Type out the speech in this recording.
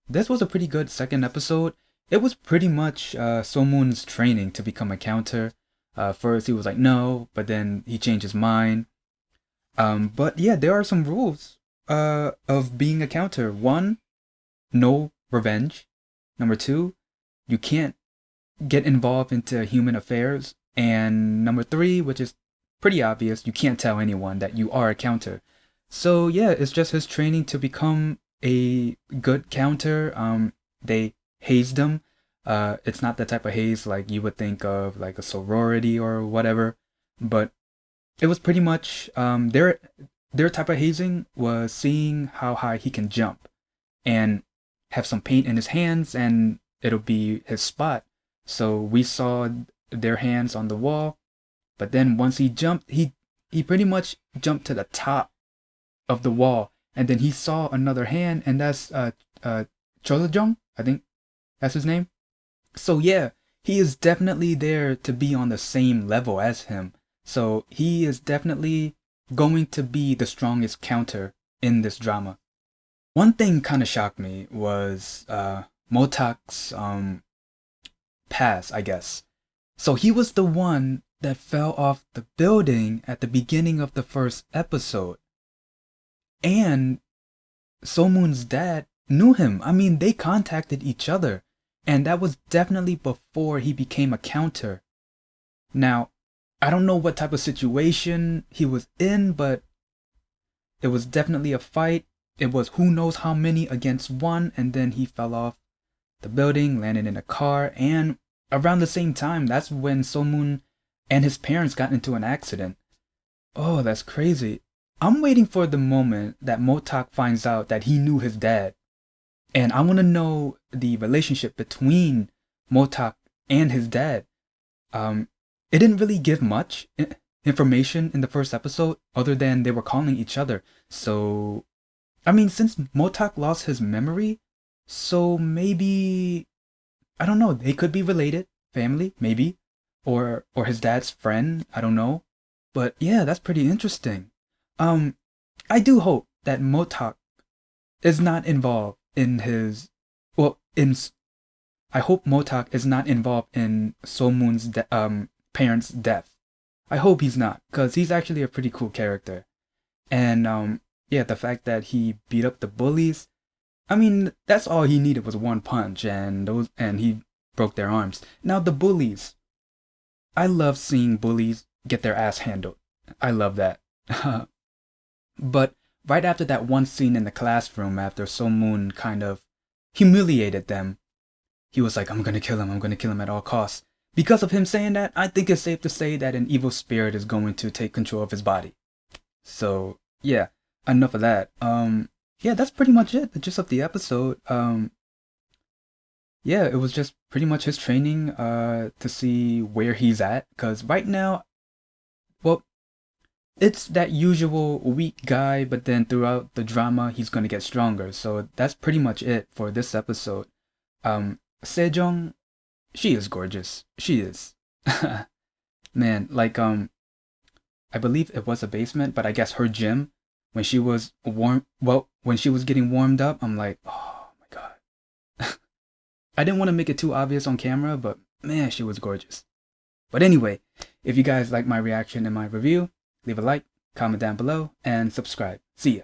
this was a pretty good second episode. It was pretty much Somun's training to become a counter. First he was like no, but then he changed his mind. But yeah, there are some rules of being a counter. One, no revenge. Number two, you can't get involved into human affairs. And number three, which is pretty obvious, you can't tell anyone that you are a counter. So yeah, it's just his training to become a good counter. They hazed him. It's not the type of haze like you would think of like a sorority or whatever, but it was pretty much their type of hazing was seeing how high he can jump and have some paint in his hands and it'll be his spot. So we saw their hands on the wall, but then once he jumped, he pretty much jumped to the top of the wall, and then he saw another hand, and that's Cholajong, I think that's his name. So yeah, he is definitely there to be on the same level as him. So he is definitely going to be the strongest counter in this drama. One thing kind of shocked me was Motak's pass, I guess. So he was the one that fell off the building at the beginning of the first episode. And Somun's dad knew him. I mean, they contacted each other. And that was definitely before he became a counter. Now, I don't know what type of situation he was in, but it was definitely a fight. It was who knows how many against one, and then he fell off the building, landed in a car, and around the same time, that's when Somun and his parents got into an accident. Oh, that's crazy. I'm waiting for the moment that Motak finds out that he knew his dad. And I want to know the relationship between Motak and his dad. It didn't really give much information in the first episode other than they were calling each other. So, I mean, since Motak lost his memory, so maybe, I don't know, they could be related, family, maybe, or his dad's friend, I don't know. But yeah, that's pretty interesting. I do hope that Motak is not involved in his, well, I hope Motak is not involved in Somun's parents' death. I hope he's not, because he's actually a pretty cool character. And yeah, the fact that he beat up the bullies, I mean, that's all he needed was one punch, and he broke their arms. Now the bullies, I love seeing bullies get their ass handled. I love that. But right after that one scene in the classroom, after Somun kind of humiliated them, he was like, I'm gonna kill him at all costs. Because of him saying that, I think it's safe to say that an evil spirit is going to take control of his body. So yeah, enough of that. Yeah, that's pretty much it. The gist of the episode. Yeah, it was just pretty much his training to see where he's at. Cause right now, well, it's that usual weak guy, but then throughout the drama, he's gonna get stronger. So that's pretty much it for this episode. Sejong, she is gorgeous. She is. Man, like, I believe it was a basement, but I guess her gym, when she was when she was getting warmed up, I'm like, oh my god. I didn't want to make it too obvious on camera, but man, she was gorgeous. But anyway, if you guys like my reaction and my review, leave a like, comment down below, and subscribe. See ya.